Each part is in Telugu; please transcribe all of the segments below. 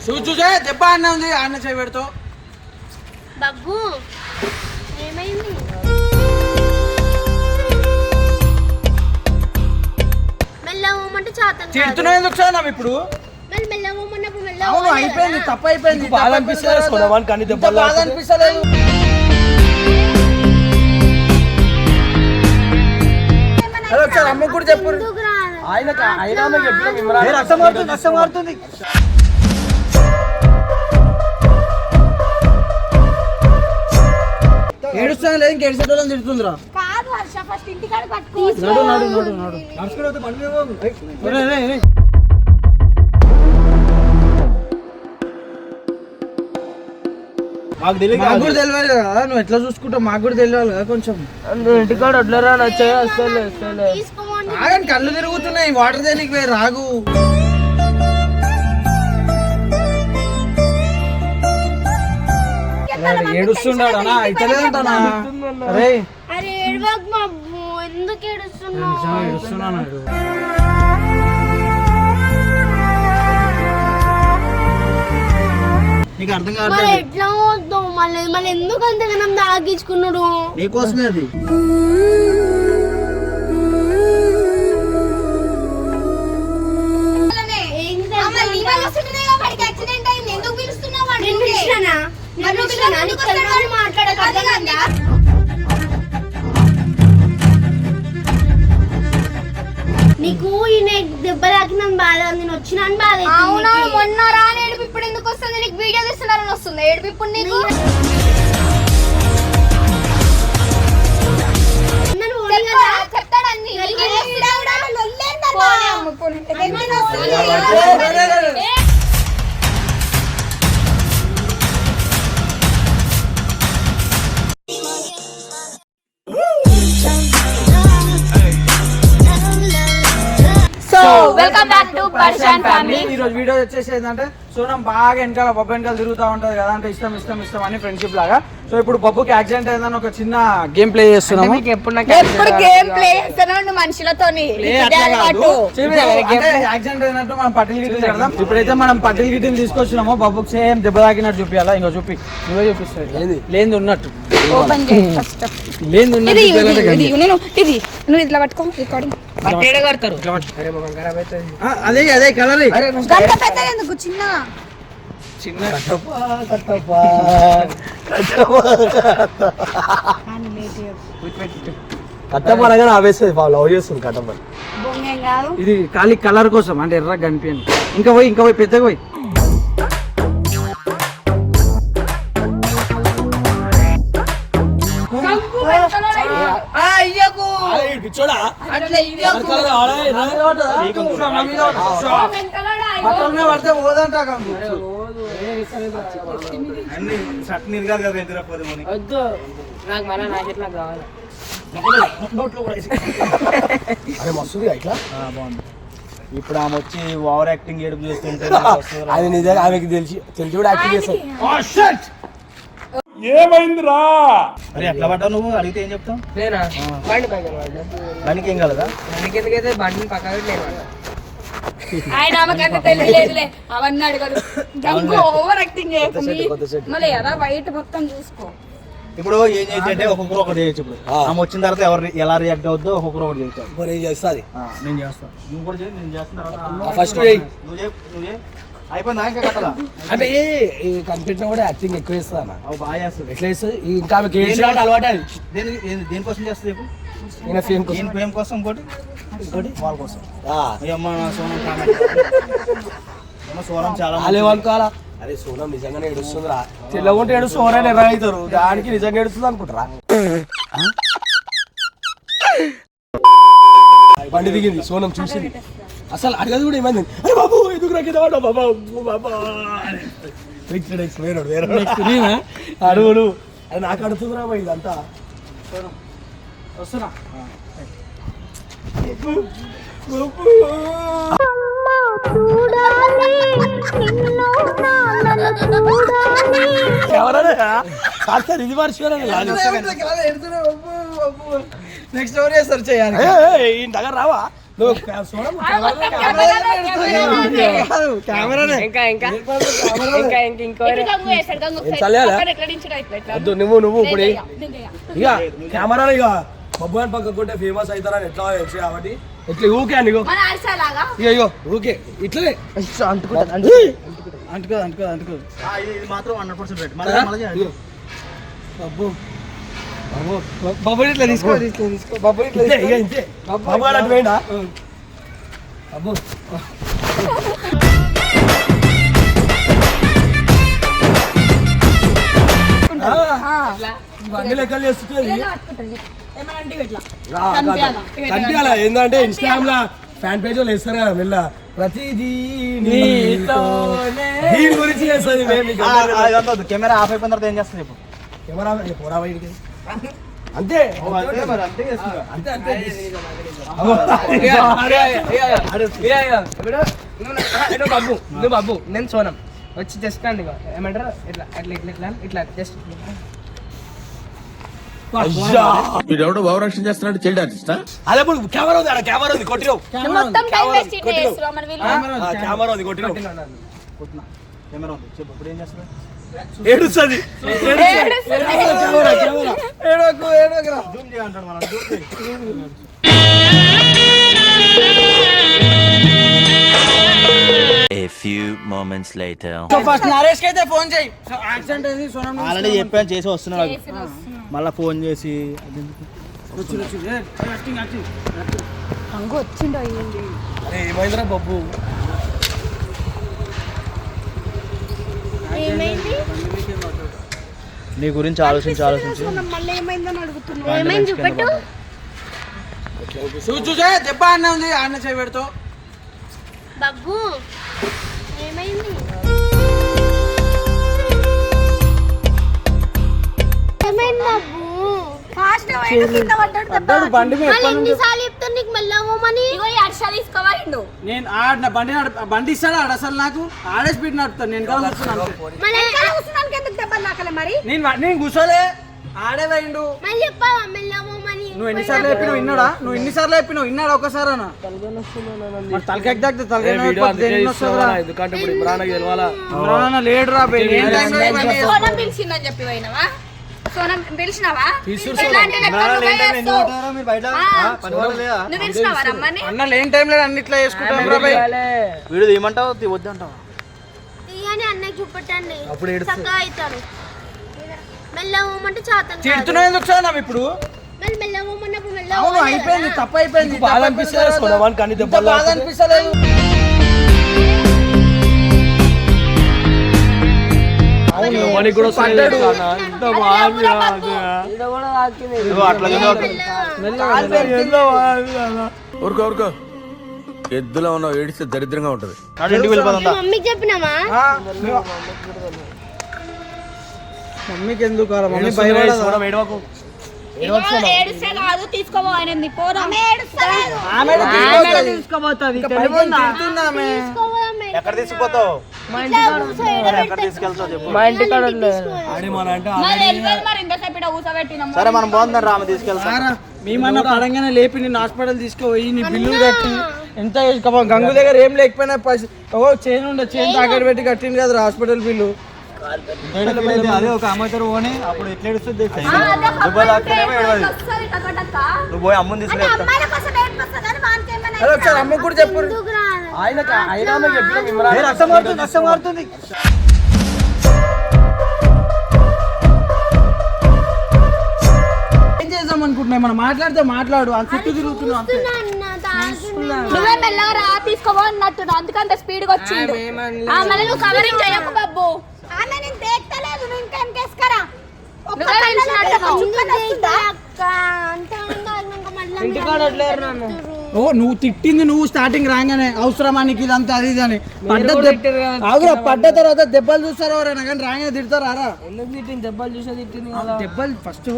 చూసే దెబ్బ అన్న ఉంది అన్న చేయి పెడతావు బగ్గు ఏమైంది మెల్లవమంటే చాతం తిడుతున్నా ఎందుకు సార్ నావి ఇప్పుడు మెల్లవమన్నప్పుడు అవును అయిపోయింది తప్పు అయిపోయింది బాధ అనిపిస్తలేదు బాధ అనిపిస్తలేదు ఒకసారి అమ్మ కూడా చెప్పు రక్తం ఏడుస్తాను లేదు ఇంక ఏడ్చేటోళ్ళని తిడుతుందిరా కాదు హర్ష ఫస్ట్ ఇంటికాడ పట్టుకో మాకు కూడా తెలియాలి కదా నువ్వు ఎట్లా చూసుకుంటావు మాకు కూడా తెలియాలి కదా కొంచెం ఇంటికాడ వడ్లరా నచ్చాయి అసలు ఆగని కళ్ళు తిరుగుతున్నాయి వాటర్ దేనికి పోయి రాగు ఏడుస్తున్నాడు అన్నా అయితలేదంటానా అరే అరే ఏడవకు బాబు ఎందుకు ఏడుస్తున్నావు ఏడుస్తున్నాడు నీకు అర్థం కావట్లేదు ఎట్లా వద్దు మళ్ళీ ఎందుకు అంతగానం తాగించుకున్నాడు నీకోసమే అది నీకు ఈయన దెబ్బ తాకిన బాధ నేను వచ్చిన బాధ అవునా మొన్న రాని ఏడుపు ఇప్పుడు ఎందుకు వస్తుంది నీకు వీడియో తీస్తున్నారని వస్తుంది ఏడుపు ఇప్పుడు నీకు చెప్తాడు అన్ని వెల్కమ్ బ్యాక్ టు పర్షన్ ఫ్యామిలీ. ఈ రోజు వీడియో వచ్చేసి ఏంటంటే సోనం బాగా వెనకాల బొబ్బు వెనకాల తిరుగుతూ ఉంటది కదా అంటే ఇష్టం ఇష్టం ఇష్టం అని ఫ్రెండ్షిప్ లాగా. సో ఇప్పుడు బొబ్బుకి యాక్సిడెంట్ అయిందని ఒక చిన్న గేమ్ ప్లే చేస్తున్నాము. ఎప్పుడు గేమ్ ప్లే చేస్తున్నావు మనుషులతోని యాక్సిడెంట్ అయినట్టు మనం పట్టిల్ గిట్లు కడదాం. ఇప్పుడైతే మనం పట్టిల్ గిట్లు తీసుకొచ్చినాము. బొబ్బుకి సేమ్ దెబ్బ తాకినట్టు చూపియాలా. ఇంకో చూపి నువ్వే చూపిస్తావు లేని ఉన్నట్టు లేని నువ్వు ఇట్లా పట్టుకో రికార్డింగ్ అదే అదే కలర్ ఎందుకు చిన్న కట్టమనగానే ఆవేస్తుంది లవ్ చేస్తుంది కట్టమని. ఇది ఖాళీ కలర్ కోసం అంటే ఎర్ర కనిపించండి. ఇంకా పోయి పెద్దగా పోయి పడితే పోదంట ఇప్పుడు ఆమె వచ్చి ఓవర్ యాక్టింగ్ ఏడుపు చేస్తుంటే అది నిజంగా ఆమెకి తెలిసి కూడా యాక్టింగ్ చేస్తాను. ఏమైందిరా అరే ఎట్లా పడ్డావు నువ్వు అడిగితే ఏం చెప్తావు? బండికి ఏం కలదా? ఎందుకైతే బండిని పక్కన ఆయన ఆమెకన్నా తెలియలేదులే అవన్నీ అడగదు ఓవర్ యాక్టింగ్ మళ్ళీ ఎలా బయట మొత్తం చూసుకో. ఇప్పుడు ఏం చేయొచ్చు అంటే ఒక్కొక్కరు ఒకటి చేయొచ్చు. ఇప్పుడు ఆమె వచ్చిన తర్వాత ఎవరు ఎలా రియాక్ట్ అవుద్దో ఒక్కొక్కరు ఒకటి చేయొచ్చు. నేను చేస్తాను నేను చేస్తాను నువ్వు కూడా చేయి నేను చేస్తున్నా ఫస్ట్ నువ్వు అయిపోయిందా ఇంకా కట్టదా అంటే కనిపెట్టిన కూడా యాక్టింగ్ ఎక్కువ ఇస్తాను బాగా చేస్తుంది. ఎట్లా ఇస్తుంది ఇంకా అలవాటు దేనికోసం చేస్తుంది ఇప్పుడు ఫేమ్ కోసం ఇంకోటి వాళ్ళ కోసం సోనం చాలా అనుకోవాలా. అరే సోనం నిజంగానే ఏడుస్తుందిరా. తెల్లగుంటే ఏడు సోనాన్ని ఎర్ర అవుతారు దానికి నిజంగా ఏడుస్తుంది అనుకుంటారా. బండి దిగింది సోనం చూసింది అసలు అడగదు కూడా ఏమైంది. అరే బాబు ఎందుకు రాకేదా బాబా అడుగుడు అది నాకు అడుగుతుందిరా ఇదంతా. వస్తున్నా ఇది మర్చిపోయాను. నెక్స్ట్ ఎవరు చేస్తారు చేయాలి దగ్గర రావా కెమెరానే ఇంకా ఇంకా ఇంకా ఇంకా ఇంకో ఇప్పుడు గంగు వేస్తాడు, గంగు ఒకసారి చల్లాలా? పక్కన ఎట్లా దించుడు ఇట్లా ఇట్లా. వద్దు నువ్వు ఇప్పుడు నేను చెయ్య. ఇక కెమెరాలు ఇక బబ్బు అని పక్కకు కొట్టే ఫేమస్ అవుతారని ఎట్లా వచ్చాయి కాబట్టి ఇట్లా ఊకే అని మన అరిసెలాగా ఇగో ఊకే ఇట్లనే అంటుకోదు అంటుకోదు ఇది మాత్రం 100% రేట్ మళ్ళీ ఇగో. బబ్బు బాబు ఇట్లా తీసుకో బాబు ఇట్లా ఇంతే ఇక ఇంతే బబ్బు అని అటు పోయిందా బబ్బు అన్ని లెక్కలు చేస్తుంది ఏమన్నా అంటే ఇట్లా కనిపించాలా? కనిపించాలా ఏంటంటే ఇన్స్టాగ్రామ్ లా ఫ్యాన్ పేజ్ వాళ్ళు వేస్తారు కదా మెల్ల ప్రతిదీ దీని గురించి చేస్తుంది మేము మీకు అందరికీ తెలుసు. కెమెరా ఆఫ్ అయిపోయిన తర్వాత ఏం చేస్తుంది ఇప్పుడు కెమెరా పోరా బయటికి అంతే మరి అంతే చేస్తుంది. అంతే అంతే నువ్వు బాబు నేను సోనం వచ్చి జస్ట్ అండి ఏమంటారు ఇట్లా అట్లా ఇట్లా ఇట్లా ఇట్లా జస్ట్ వీడెవడో భావరక్షణ చేస్తున్నాడు చైల్డ్ ఆర్టిస్టా అదే ఇప్పుడు కెమెరా ఉంది కెమెరా ఉంది కొట్టిరావు మొత్తం టైం వేస్ట్ చేస్తున్నావు మన వీళ్ళు. కెమెరా ఉంది కొట్టిరావు కెమెరా ఉంది చెప్పు ఇప్పుడు ఏం చేస్తుంది ఏడుస్తుంది జూమ్ చేయంటాడు మనం జూమ్ చేయి A few moments later. So first Naresh కి అయితే ఫోన్ చేయి యాక్సిడెంట్ అయింది సోనం ఆల్రెడీ చెప్పాను చేసి వస్తున్నాడు చేసిన వస్తున్నా. మళ్ళీ ఫోన్ చేసి గంగు వచ్చిండో అయ్యింది. ఏమైందిరా బబ్బు ఏమైంది నీ గురించి ఆలోచించి మళ్ళీ ఏమైందని అడుగుతున్నా ఏమైంది చూపెట్టు చూసే దెబ్బ అన్న ఉంది అన్న చేయి పెడతావు బగ్గు ఏమైంది ఏమైంది బగ్గు ఫాస్ట్ గా పోయిండు, కింద పడ్డాడు దెబ్బ. పడ్డాడు బండి మీద మళ్ళీ ఎన్నిసార్లు చెప్తాను నీకు మెల్లవమని ఇగో ఈ అరిసె తీసుకోవాలిండు. నేను బండి ఇస్తాడు ఆడ అసలు నాకు ఆడే స్పీడ్ నడుపుతాను నేను కదా కూర్చున్నాను అంతే. మళ్ళీ కూర్చున్నానికి ఎందుకు దెబ్బలు నాకలే మరి? నేను కూర్చోలే ఆడే వేయండు మళ్ళీ చెప్పావా మెల్లవమని నువ్వు ఎన్నిసార్లు చెప్పినావు విన్నాడా నువ్వు ఎన్నిసార్లు చెప్పినావు విన్నాడా ఒక్కసారనా తలకాయ తాకితే తలకాయ ఎందుకంటే ఇప్పుడు ఇమ్రాన్కి తెలవాలా లేడు రా బే. ఏం time లో ఇవన్నీ సోనం పిలిచిందని చెప్పి పోయినావా? సోనం పిలిచినావా? ఎలాంటి లెక్కలు పోయేస్తావు? మీరు బయట పని వాళ్ళ లేదా నువ్వు పిలిచినావా రమ్మని? అన్న లేని టైంలో అన్నిట్లా చేసుకుంటాం రా బే. వీడు తీయమంటావు వద్దంటావు తీయని అన్నయ్య చూపెట్టండి అప్పుడు ఏడుస్తుంది. చక్కగా అవుతాడు మెల్లవమంటే చాతం తిడుతున్నావు ఎందుకు సార్ నాకు ఇప్పుడు మళ్ళీ మెల్లవమన్నప్పుడు అవును అయిపోయింది తప్పు అయిపోయింది బాధ అనిపిస్తుంది సోనవానికి అన్ని ఇంత దెబ్బలు బాధ అనిపిస్తలేదు అవును మనకి కూడా పడ్డాడు. ఎంత బాగా అట్లా ఊరుకో ఎద్దులో ఉన్న ఏడిస్తే దరిద్రంగా ఉంటది ఇంటికి వెళ్ళిపోతుందా మమ్మీకి చెప్పినామా మమ్మీకి ఎందుకు రా? మమ్మీ భయపడదా? ఏడవకు ఇగో ఏడుస్తే కాదు తీసుకోబో ఆయన పోదాం. ఆమె తీసుకోబోతుంది తిడుతుంది ఆమె. ఎక్కడ తీసుకుపోతావు ఎక్కడ తీసుకెళ్తావు చెప్పు ఆడి మన అంటే మరి వెళ్ళిపోయింది, మరి ఇంతసేపు ఇక్కడ కూర్చోబెట్టినాము. సరే మనం పోందాం రా ఆమె తీసుకెళ్తాం ఆరా, మేమన్నా పడంగానే లేపి నిన్ను హాస్పిటల్ తీసుకుపోయి నీ బిల్లు కట్టి ఎంత గంగు దగ్గర ఏం లేకపోయినా చైన్ తాకట్టు పెట్టి కట్టింది కదా హాస్పిటల్ బిల్లు. అదే ఒక అమ్మాయితో పోని అప్పుడు ఎట్లా ఏడుస్తుంది ఆ, అదే ఒక దెబ్బలు తాకితేనేమో ఏడవదు. వస్తుంది టకటక. నువ్వు పోయి అమ్మని అంటే తీసుకెళ్తా అమ్మాయిల కోసం ఏడుపు వస్తుంది కానీ వానికి ఏమైనా అదే ఒకసారి అమ్మ కూడా చెప్పు ఆయన చెప్పిన ఇమ్రాన్ రక్తం మారుతుంది ఏం చేద్దాం అనుకుంటున్నాయి మనం మాట్లాడితే మాట్లాడు ఆ చుట్టూ తిరుగుతున్నావు అంతే. నువ్వే మెల్లగా రా తీసుకోబో అన్నట్టు అందుకంత స్పీడ్ గా వచ్చిండు. ఆ, మళ్ళీ నువ్వు కవరింగ్ చేయకు బాబు. ఆమె నేను దేక్తలేదు, నువ్వు ఇంకా ఎంకేసుకరా. నువ్వే పిలిచినట్టు ఓ నువ్వు తిట్టింది నువ్వు స్టార్టింగ్ రాగానే అవసరమా నీకు ఇదంతా అది ఇది అని పడ్డ తర్వాత దెబ్బలు చూస్తారు ఎవరైనా కానీ రాగానే తిడతారా రా? దెబ్బలు చూసే తిట్టింది దెబ్బలు ఫస్ట్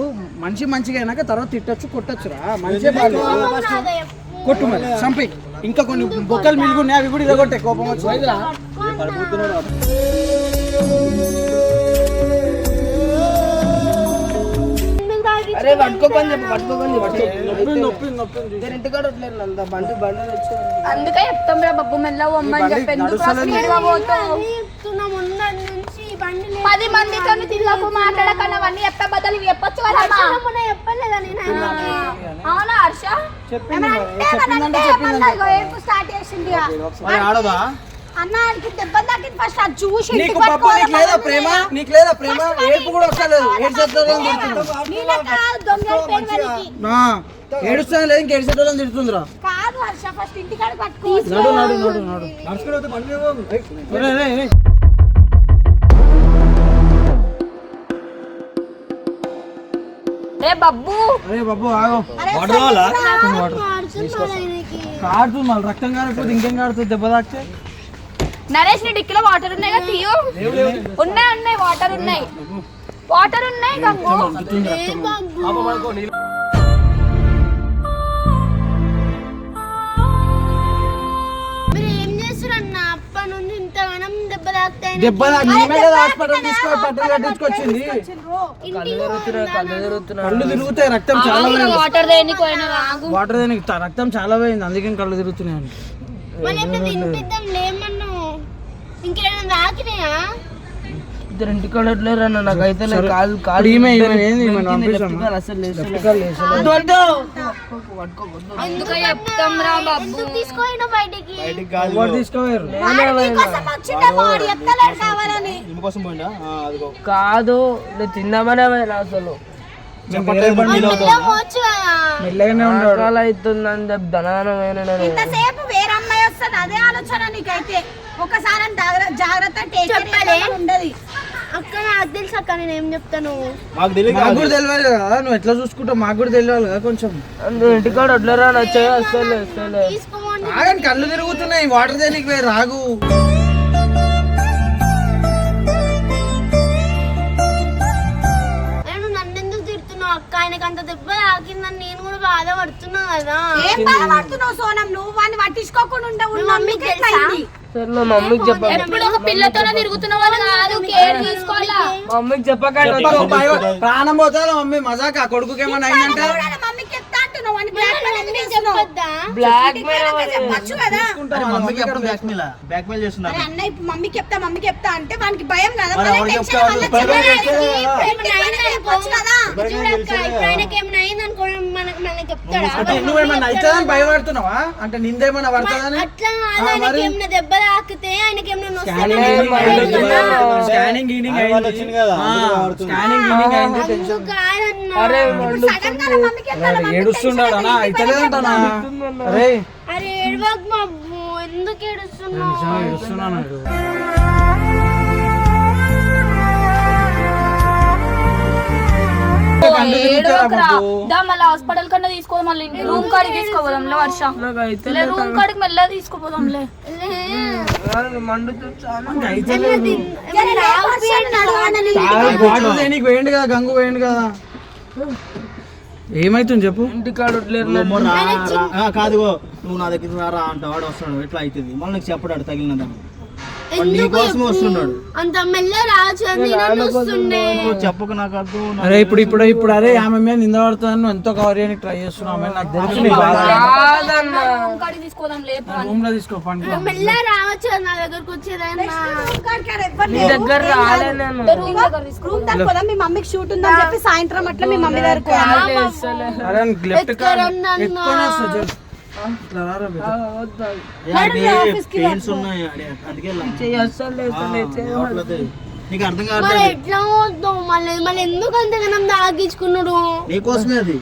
మనిషి మంచిగా అయినాక తర్వాత తిట్టచ్చు కొట్టచ్చు రా మంచిగా కొట్టు మరి చంపి ఇంకా కొన్ని బొక్కలు మిలుగున్నాయి అవి కూడా ఇదగొట్టే కోపం వచ్చి అరే అరే పట్టుకోకొని చెప్పు పట్టుకోకొని నొప్పి అందుకే చెప్తాం రా బబ్బు మెల్ల అమ్మని చెప్పి ఎందుకు రా స్పీడ్ గా పోతావు? చెప్తున్నా ముందటి నుంచి ఈ బండి లేదు. 10 మందితో తిరగకు మాట్లాడకన్నా అవన్నీ చెప్పే బదులు ఇవి చెప్పొచ్చు కదా అమ్మా. మొన్న చెప్పలేదా నేను ఆయనకి? అవునా హర్ష? ఏడుపు స్టార్ట్ చేసింది ఇక. మరి ఆడదా అన్న ఆయనకి దెబ్బలు తాకింది ఫస్ట్ అది చూసి నీకు ఇంటికి పప్పు పట్టుకోవాలి నీకు లేదా మనం. ప్రేమ నీకు లేదా ప్రేమ ఏడుపు కూడా వస్తలేదు ఏడ్చేటోళ్ళని నీ లెక్క దొంగ పేరు వానికి. ఏడుస్తాను లేదు ఇంక ఏడ్చేటోళ్ళని తిడుతుందిరా కాదు హర్ష ఫస్ట్ ఇంటికాడ పట్టుకో. నడు నడు నడు నడు నడుచుకుంటే బండి మీద పోదు. రే, రే, రే. రే బబ్బు అరే బాబు ఆగో అరే వాటర్ కావాలా? మార్చుతున్నాడు ఆయనకి. కాడుతుంది మళ్ళీ రక్తం కారిపోతే ఇంకేం కాడుతుంది దెబ్బ తాకితే నరేష్ నీ డిక్కీలో వాటర్ ఉన్నాయి కదా తీయు. ఉన్నాయి ఉన్నాయి వాటర్ ఉన్నాయి గంగు. ఏం బాబు? మీరు ఏం చేస్తారన్న అప్పటి నుండి ఇంతగానం దెబ్బ తాకుతాయి దెబ్బ తాకి మేమే కదా హాస్పిటల్ తీసుకొని పట్టలు కట్టించుకొచ్చింది కళ్ళు తిరుగుతాయి రక్తం చాలా పోయింది వాటర్ దేనికి పోయినా రాగు. వాటర్ దేనికి రక్తం చాలా పోయింది అందుకే కళ్ళు తిరుగుతున్నాయి అండి మళ్ళీ ఎప్పుడు తినిపిద్దాం లేమన్నా ఇంకేమైనా తాకినాయా? ఇద్దరు ఇంటికాడ ఎట్లేరా నాకైతే కాలు ఇప్పుడు ఈమె ఏంది ఈమెను పంపిస్తామా? అసలు అందుకే చెప్తాం రా బబ్బు. ఎందుకు తీసుకోయినా బయటికి? బయటికి కాదు ఎవరు తీసుకోలేరు నీకోసం వచ్చిండేమో వాడు చెప్తలేడు కావాలని. ఇందుకోసం పోయిందా అదిగో కాదు నేను తిందామనే పోయినా అసలు మెల్లగా పోవచ్చు కదా. మెల్లగానే ఉన్నాడు రకాలు అవుతుందని చెప్పి ధనానమైన ఇంతసేపు వేరే అమ్మాయి వస్తుంది అదే ఆలోచన నీకైతే. ఒకసారి జాగ్రత్త take care చెప్పలే? చేయాలని ఉండదు. అక్క నాకు తెలుసు అక్క నేను ఏం చెప్తాను. మాకు తెలియదు మాకు కూడా తెలియాలి కదా నువ్వు ఎట్లా చూసుకుంటావు మాకు కూడా తెలియాలి కదా కొంచెం ఇంటికాడ ఎట్లేరా నచ్చాయి అసలు తీసుకోమని ఆగని కళ్ళు తిరుగుతున్నాయి వాటర్ దేనికి పోయి రాగు నేను నన్ను ఎందుకు తిడుతున్నావు అక్క? ఆయనకి అంత దెబ్బ తాకిందని నేను కూడా బాధపడుతున్నా కదా. ఏం బాధపడుతున్నావు సోనం? నువ్వు వాడిని పట్టించుకోకుండా ఉండవు. మమ్మీకి తెలుసా? సరే మా మమ్మీకి చెప్పాలి ఎప్పుడు ఒక పిల్లతోనే తిరుగుతున్న వాళ్ళు కాదు. కేర్ తీసుకోవాలా? మమ్మీకి చెప్పకండి ప్రాణం పోతా మమ్మీ మజాక కొడుకుకి ఏమన్నా అయిందంటే మమ్మీకి చెప్తా అంటున్నావు. వాడిని blackmail ఎందుకు చేస్తున్నావు? చెప్పొద్దా? బ్లాక్ చెప్పొచ్చు కదా. మమ్మీకి ఎప్పుడు బ్యాక్ మెయిల్ చేస్తున్నారు అరే అన్న ఇప్పుడు మమ్మీకి చెప్తా అంటే వానికి భయం కదా. మరి మళ్ళీ ఎవరు tension చెప్తారు? వల్ల భయం చెప్పలేదు. ఇప్పుడు ఆయన చెప్పొచ్చు కదా. చూడక్క, ఇప్పుడు ఆయనకి ఏమైనా అయిందనుకో మనకి చెప్తాడా? అంటే నువ్వేమన్నా అవుతుందని భయపడుతున్నావా అంటే నిందేమన్నా పడుతుందని అట్లా కాదు, ఆయనకి ఏమైనా దెబ్బ తాకితే ఆయనకి ఏమైనా స్కానింగ్ గీనింగ్ వాళ్ళు వచ్చింది కదా అందుకే వాడుతుంది. స్కానింగ్ గీనింగ్ అయింది టెన్షన్ అరే సడన్ గా మమ్మీకి చెప్తాను. ఏడుస్తున్నాడు అన్నా అయితలేదంటనా అరే అరే ఏడవకు బాబు, ఎందుకు ఏడుస్తున్నావు? ఏడుస్తున్నాను మళ్ళీ హాస్పిటల్ కన్నా తీసుకో మళ్ళీ రూమ్ కాడికి తీసుకోపోదాంలే వర్ష. రూమ్ కాడికి మెల్లగా తీసుకోపోదాంలే. వాటర్ దేనికి పోయిండు కదా గంగు పోయిండు కదా ఏమైతుంది చెప్పు ఇంటికాడ అమ్మో కాదు నువ్వు నా దగ్గర రా అంట వాడు వస్తున్నాడు ఎట్లా అవుతుంది మళ్ళీ నీకు చెప్పడాడు తగిలిన దాన్ని వాడు నీ కోసమే వస్తున్నాడు అంత మెల్ల రాజు వస్తుండే. నువ్వు చెప్పకు నాకు అర్థం అరే ఇప్పుడు అరే ఆమె మీద నింద పడుతుందని నువ్వు ఎంతో కవర్ చేయడానికి ట్రై చేస్తున్నావు ఆమె నాకు తెలుసు నీ బాధ. రూమ్ కాడికి తీసుకోదాం లేపు. రూమ్ లో తీసుకో పండుగ మెల్ల రావచ్చు కదా నా దగ్గరకు వచ్చేదన్నా. నీ దగ్గర రాలే నేను రూమ్ దగ్గర తీసుకో. రూమ్ దగ్గర పోదాం. మీ మమ్మీకి షూట్ ఉందని చెప్పి సాయంత్రం అట్లా మీ మమ్మీ దగ్గరకు పోదాం. అరే లెఫ్ట్ కార్ ఎక్కడున్నా? ఎత్తుకొని వస్తా చెప్పు. ఇట్లా రారా బిడ్డ. పెయిన్స్ ఉన్నాయి అందుకే నీకు అర్థం మరి కావట్లేదు ఎట్లా వద్దు మళ్ళీ ఎందుకు అంతగానం తాగించుకున్నాడు? నీకోసమే అది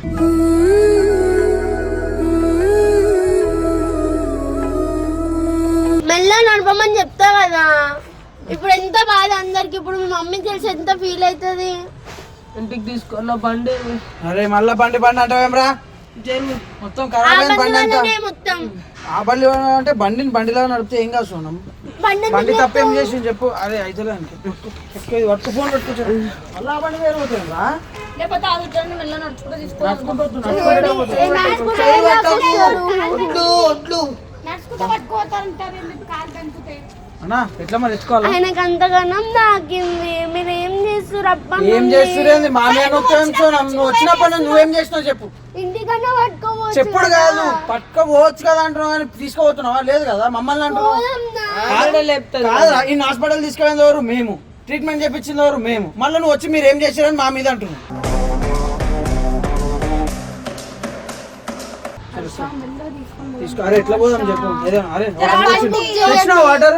మెల్ల నడపమని చెప్తా కదా. ఇప్పుడు ఎంత బాధ అందరికి. ఇప్పుడు మీ మమ్మీకి తెలిసి ఎంత ఫీల్ అవుతుంది? ఇంటికి తీసుకున్న బండి అరే మళ్ళా బండి అంటావేమ్రా మొత్తం ఖరాబ్ అయిన బండి అంతా మొత్తం ఆ బండి అంటే బండిలో నడిపితే ఏం కాదు సోనం బండి తప్పేం చేసి చెప్పు అరే అయితే వర్క్ ఫోన్ పెట్టుకోవచ్చు మళ్ళీ ఆ బండి వేరు పోతుంది రా లేకపోతే ఆ ఇద్దరిని మెల్ల నడుచుకుంటూ తీసుకోవాలి. నడుచుకుంటూ పట్టుకోతారంటారు కాలు పెంచుతాయి. అన్నా ఎట్లా మరి తెచ్చుకోవాలా ఆయనకు అంతగానం తాకింది. మీరు ఏం చేస్తారు ఏం చేస్తురేంది మామయ్య నువ్వు వచ్చినప్పుడు నువ్వేం చేస్తున్నావు చెప్పు. ఇంటికన్నా పట్టుకోవచ్చు చెప్పుడు కాదు పట్టుకోవచ్చు కదా అంటున్నావు కానీ తీసుకోబోతున్నావా లేదు కదా మమ్మల్ని అంటున్నావు. కాదురా ఈ హాస్పిటల్ తీసుకెళ్ళింది ఎవరు మేము, ట్రీట్మెంట్ చేయించింది ఎవరు మేము, మళ్ళీ నువ్వు వచ్చి మీరు ఏం చేశారని మా మీద అంటున్నావు. తీసుకో అరే ఎట్లా పోదాం చెప్పు ఏదో అరే తెచ్చినా వాటర్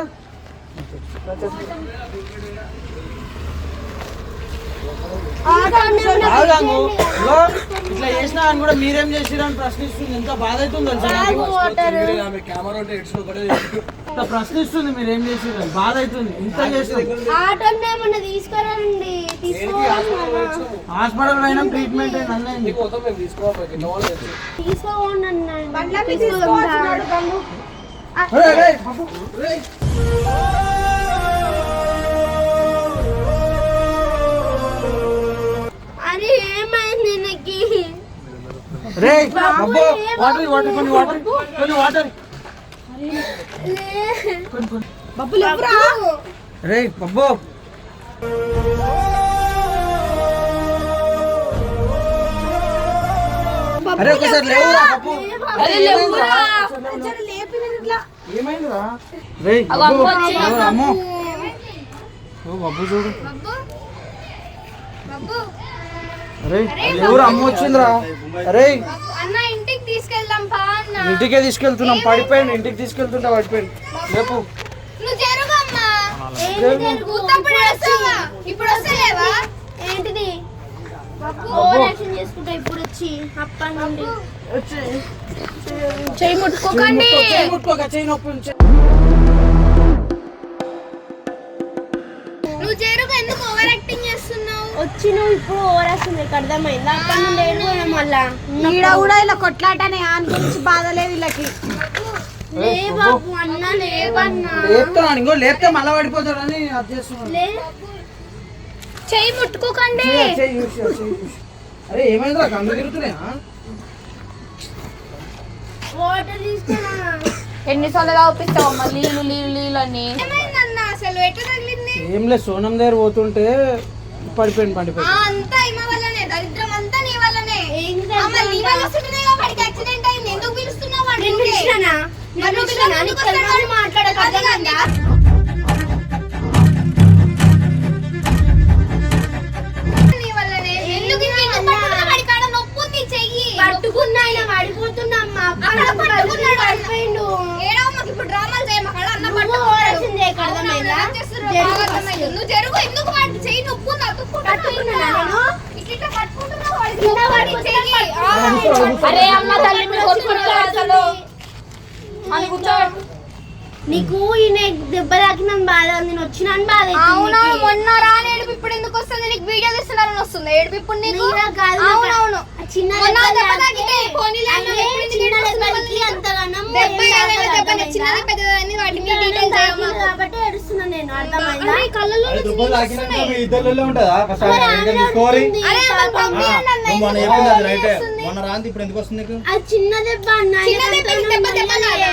ఇట్లా చేసినా అని కూడా మీరేం చేసిరని ప్రశ్నిస్తుంది. ఎంత బాధ అవుతుంది తెలుసా కెమెరా ఉంటే ఎడ్స్ ఒకటే ఇంత ప్రశ్నిస్తుంది మీరేం చేసిరని బాధ అవుతుంది. ఇంత చేసింది ఆటోనే తీసుకురండి హాస్పిటల్ అయినా ట్రీట్మెంట్ అన్నది అరే ఏమైంది నీకు రే వాటర్ వాటర్ కొన్ని వాటర్ కొన్ని వాటర్ రే బబ్బు అరే ఒకసారి లేవురా బబ్బు ఏమైందిరా రే బబ్బు అమ్మో ఓ బబ్బు చూడు అరే ఎవరు అమ్మ వచ్చిందిరా. అరే అన్న ఇంటికి తీసుకెళ్దాం పా అన్న. ఇంటికే తీసుకెళ్తున్నాం పడిపోయాను ఇంటికి తీసుకెళ్తుంటా పడిపోయాను రేపు నువ్వు జరుగమ్మా ఇప్పుడు వస్తలేవా ఏంటిది ఓవరాక్షన్ చేసుకుంటా ఇప్పుడు వచ్చి అప్పటి నుండి చెయ్యి ముట్టుకోకండి. చెయ్యి నొప్పి నువ్వు జరుగు ఎందుకు ఓవర్ యాక్టింగ్ చేస్తున్నావు వచ్చి నువ్వు ఇప్పుడు ఓవర్ యాక్షన్ నీకు అర్థమైందా అప్పటి నుండి ఏడుకోను మళ్ళా ఈడ కూడా ఇలా కొట్లాటనే ఆన్ గురించి బాధ లేదు వీళ్ళకి. లే బాబు అన్న లేవన్నా లేపుతున్నాను ఇంకో లేపితే మళ్ళా పడిపోతాడని అది చేస్తున్నాను. లే చెయ్యి ముట్టుకోకండి. అరే ఏమైందిరా కళ్ళు తిరుగుతున్నాయా వాటర్ తీసుకున్నా ఎన్నిసార్లు తాపిస్తావు అమ్మ నీళ్ళు నీళ్ళు నీళ్ళు అని. ఏమైందన్న అసలు ఎట్లా తగిలింది ఏం లేదు సోనం దగ్గర పోతుంటే పడిపోయింది అంతా ఇమ వల్లనే దరిద్రం అంతా నీ వల్లనే అమ్మ నీ వల్ల వస్తుంటే వాడికి యాక్సిడెంట్ అయింది ఎందుకు పిలుస్తున్నావు వాడిని మాట్లాడక నీ వల్లనే ఎందుకు వాడి కాడ నొప్పి ఉంది చెయ్యి పట్టుకున్నా ఆయన పడిపోతున్నా అమ్మ అక్కడ పట్టుకున్నాడు పడిపోయిండు ఏడవ మాకు ఇప్పుడు డ్రామాలు చేయమ కాడ అన్న పట్టుకోవాల్సింది అర్థమైందా నువ్వు జరుగు ఎందుకు వాడి చెయ్యి నొప్పి ఉంది పట్టుకున్నా నేను ఇట్లా పట్టుకుంటున్నా వాడి చెయ్యి అరే అమ్మ తల్లి మీరు కొట్టుకుంటారు అసలు అని కూర్చోబెట్టు. నీకు ఈయన దెబ్బ తాకిన బాధ నేను వచ్చినాను బాధ అవును మొన్న రాని ఏడుపు ఇప్పుడు ఎందుకు వస్తుంది నీకు వీడియో తీస్తున్నారని వస్తుంది ఏడుపు ఇప్పుడు నీకు. అవునవును చిన్న దెబ్బ తాకితే పోనీలే అన్న, ఎప్పుడు ఎందుకు చిన్న ఏడుపు వస్తుంది దెబ్బకి అంతగానం దెబ్బ ఏదైనా దెబ్బనే, చిన్నది పెద్దదని వాటి మీద డీటెయిల్స్ చేయమ్మా. కాబట్టి ఏడుస్తున్నా నేను అర్థమైందా కళ్ళలో దుబ్బలు తాకినాక మీ ఇద్దరిలో ఉంటుందా స్టోరీ అరే వాళ్ళు పంపియండి అన్న, మొన్న చెప్పింది అది రైటే మొన్న రాంది ఇప్పుడు ఎందుకు వస్తుంది నీకు అది చిన్న దెబ్బ అన్న చిన్న దెబ్బకి దెబ్బ దెబ్బ కాదా?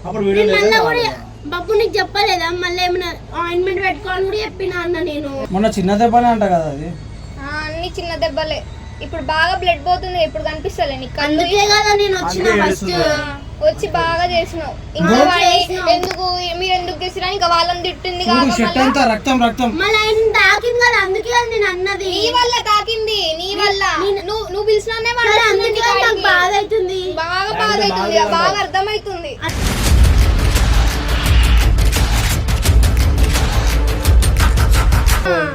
అప్పుడు వీడియో మళ్ళీ కూడా బాబు నీకు చెప్పలేదా మళ్ళీ ఏమైనా ఆయింట్మెంట్ పెట్టుకోవాలని కూడా చెప్పినా అన్న నేను మొన్న చిన్న దెబ్బనే అంట కదా అది. అన్ని చిన్న దెబ్బలే, ఇప్పుడు బాగా బ్లడ్ పోతుంది, ఇప్పుడు కనిపిస్తలే నీకు కళ్ళు? అందుకే కదా నేను వచ్చిన ఫస్ట్ వచ్చి బాగా చేసినావు. ఇంకా వాడిని ఎందుకు మీరు ఎందుకు చేసిరా ఇంకా వాళ్ళని తిట్టింది చూడు షర్ట్ అంతా రక్తం రక్తం. మళ్ళీ ఆయన తాకింది కదా అందుకే కదా నేను అన్నది నీ వల్ల తాకింది, నీ వల్ల నువ్వు పిలిచినానే సరే, అందుకే నాకు బాధ అవుతుంది బాగా బాధ అవుతుంది, బాగా అర్థమవుతుంది.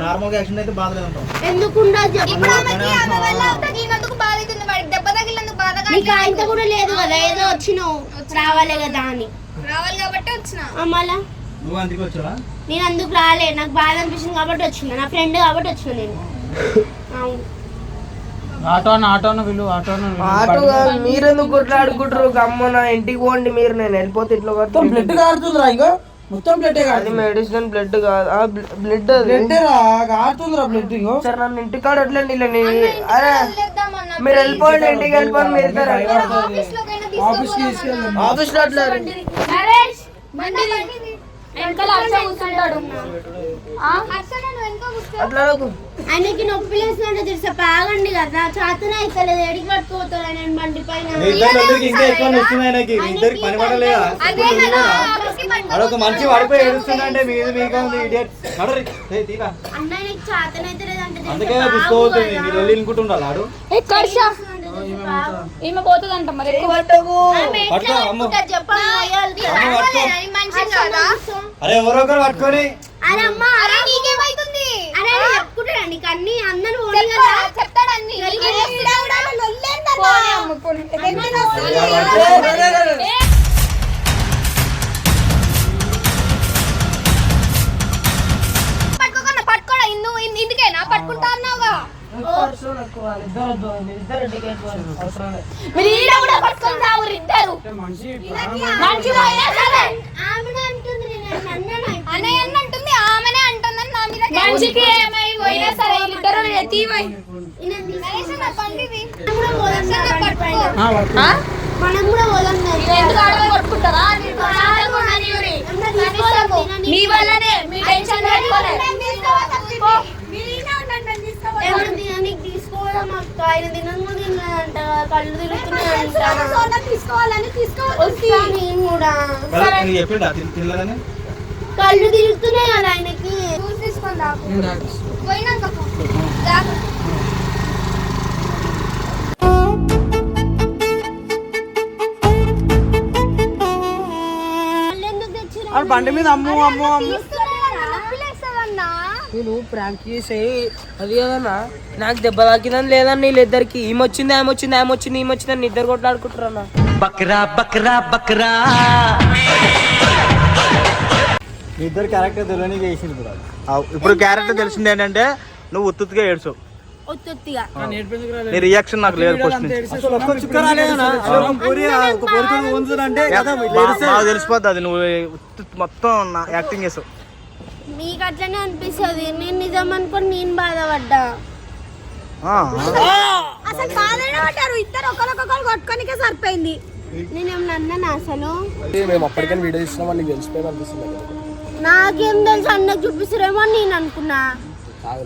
నార్మల్ గా యాక్షన్ అయితే బాధ లేదంటావు ఎందుకుండా చెప్పు ఇప్పుడు ఆమెకి ఆమె వల్ల తగినందుకు బాధ అవుతుంది, వాడికి దెబ్బ తగిలినందుకు బాధగా నీకు ఆయనతో కూడా లేదు కదా ఏదో వచ్చినావు రావాలి కదా అని రావాలి కాబట్టి వచ్చిన. మళ్ళా నువ్వు అందుకే వచ్చావా నేను అందుకు రాలే నాకు బాధ అనిపించింది కాబట్టి వచ్చిన నా ఫ్రెండ్ కాబట్టి వచ్చిన నేను అవును ఆటోను వీళ్ళు ఆటోగా మీరెందుకు కొట్లాడుకుంటారు గమ్మున ఇంటికి పోండి మీరు, నేను వెళ్ళిపోతే ఇట్లా మొత్తం బ్లడ్ కారుతుందిరా ఇగో మొత్తం బ్లడ్ అది మెడిసిన్ బ్లడ్ కాదు బ్లడ్ బ్లడ్ రా కారుతుందిరా బ్లడ్ ఇగో సార్ నన్ను ఇంటికాడ వడ్లండి అరే మీరు వెళ్ళిపోండి ఇంటికి వెళ్ళిపోండి మీరు ఇద్దరు ఆఫీస్ కి తీసుకెళ్ళండి. ఆఫీస్ లో అట్లా నరేష్ బండి వెనకాల అర్చ కూర్చుంటాడు. అట్లా అనకు. ఆయనకి నొప్పి లేస్తుంటే తెలుసా బాగండి కదా చేతనే అయితే ఎడికి పట్టుకోతాడు ఆయన బండి పైన ఇంకా ఎక్కువ వస్తుంది ఆయనకి ఇద్దరికి పని పడలేదా అదొక మనిషి పడిపోయి ఏడుస్తుందంటే మీకు ఉంది ఇడియట్ అన్నయ్యకి చేతన అయితే లేదంటే అందుకే తీసుకోవద్దు మీరు వెళ్ళి ఇంకుంటుండాలి ఆడు ఈమె పోతుందంట మరి ఎక్కువ పట్టుకో అమ్మ మనిషి అరే ఎవరో ఒకరు పట్టుకొని అరే అమ్మ అరే నీకేమైతుంది అరే చెప్పుకుంటాడు నీకు అన్ని అందరూ ఓడి కదా చెప్తాడు అన్ని పట్టుకోకుండా పట్టుకోడా ఇందుకేనా పట్టుకుంటా అన్నావుగా మీరు ఈడ కూడా పట్టుకొని రావురు ఇద్దరు మంచిగా అయినా సరే ఆమెనే అంటుంది నేను అన్నయ్య అన్నయ్య అంటుంది ఆమెనే అంటుందని నా మీద మంచికి ఏమై పోయినా సరే ఇద్దరు తీవై మనం కూడా పోదాం ఎందుకు ఆడవాళ్ళు కొట్టుకుంటారా మీ వల్లనే మీ టెన్షన్ తీసుకోవడం ఆయన తినము తినలేదంట కళ్ళు తిరుగుతున్నాయంట తీసుకోవాలని నేను కూడా చెప్పిండా తినలేదని కళ్ళు తిరుగుతున్నాయి కదా ఆయనకి తీసుకుందా పోయినాక బండి మీద అమ్ము అమ్ము అమ్ము నేను ప్రాంక్ చేసేయి అది కదన్నా నాకు దెబ్బ తాకిందని లేదన్న వీళ్ళిద్దరికి ఈమె వచ్చిందని ఇద్దరు కొట్లాడుకుంటారు అన్న బక్రా బక్రా బక్రా మీ ఇద్దరు క్యారెక్టర్ తెలియని చేసింది ఇప్పుడు క్యారెక్టర్ తెలిసింది ఏంటంటే నువ్వు ఉత్తుగా ఏడ్చావు ఒత్తుగా నీ రియాక్షన్ నాకు లేదు తెలిసిపోద్ది అది నువ్వు మొత్తం యాక్టింగ్ చేసావు మీకు అట్లనే అనిపిస్తుంది నేను నిజం అనుకొని నేను బాధపడ్డా అసలు బాధపడ్డారు ఇద్దరు ఒకరికొకరు కొట్టుకోనికే సరిపోయింది నేనేమన్నా అన్నాను అసలు మేము అప్పటికైనా వీడియో ఇస్తున్నామని నీకు తెలిసిపోయింది అనిపిస్తుంది నాకేం తెలుసు అన్నకు చూపిస్తారేమో అని నేను అనుకున్నా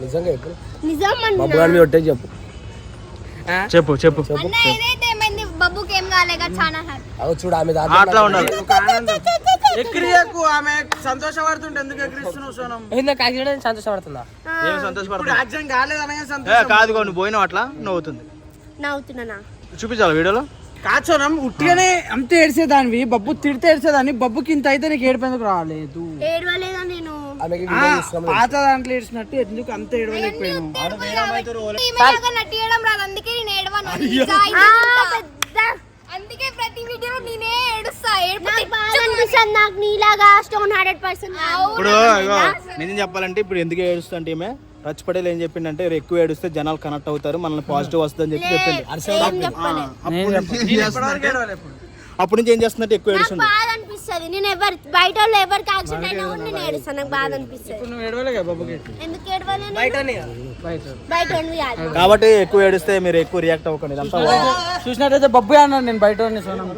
నిజంగా ఎప్పుడు నిజం బాబు గారి మీద ఒట్టే చెప్పు చెప్పు అన్న ఏదైతే ఏమైంది బబ్బుకి ఏం కాలేగా చాలా హ్యాపీ అవు చూడు ఆమె అట్లా ఉండాలి ఎక్కిరియకు ఆమె సంతోషపడుతుంటే ఎందుకు ఎక్కిరిస్తున్నావు సోనం ఎందుకు యాక్సిడెంట్ సంతోషపడుతుందా ఏం ఇప్పుడు సంతోషపడుతుంది యాక్సిడెంట్ కాలేదనే సంతోషం కాదు నువ్వు పోయినావు అట్లా నవ్వుతుంది నవ్వుతున్నానా చూపించాలి వీడియోలో కాదు సోనం ఉట్టిగానే అంత ఏడ్చేదానివి బబ్బు తిడితే ఏడ్చేదాన్ని బబ్బుకి ఇంత అయితే నీకు ఏడిపోయేందుకు రాలేదు ఏడవలేదా నేను ఆమెకి ఆ, పాత దాంట్లో ఏడ్చినట్టు ఎందుకు అంత ఏడవలేకపోయాను నటియడం రాదు అందుకే నేను ఏడవను అందుకే ప్రతి వీడియో నేనే ఏడుస్తా అనిపిస్తుంది నాకు నీలాగా స్టోన్ హార్టెడ్ పర్సన్ ఇప్పుడు ఇగో నిజం చెప్పాలంటే ఇప్పుడు ఎందుకు ఏడుస్తా అంటే ఈమె రచ్ పటేల్ ఏం చెప్పిండంటే ఎక్కువ ఏడుస్తే జనాలు కనెక్ట్ అవుతారు మనల్ని పాజిటివ్ వస్తుందని చెప్పి చెప్పింది అప్పటి నుంచి ఏం చేస్తున్నట్టు ఎక్కువ ఏడుస్తుంది బాధ అనిపిస్తుంది నేను ఎవరు బయట వాళ్ళు ఎవరికి యాక్సిడెంట్ అయినా కూడా నేను ఏడుస్తాను నాకు బాధ అనిపిస్తుంది నువ్వు ఏడవలేగా బబ్బుకి ఎందుకు ఏడవలేను బయట బయట వాళ్ళు కాదు కాబట్టి ఎక్కువ ఏడిస్తే మీరు ఎక్కువ రియాక్ట్ అవ్వకండి ఇదంతా చూసినట్టయితే బబ్బు అన్నాను నేను బయట సోనం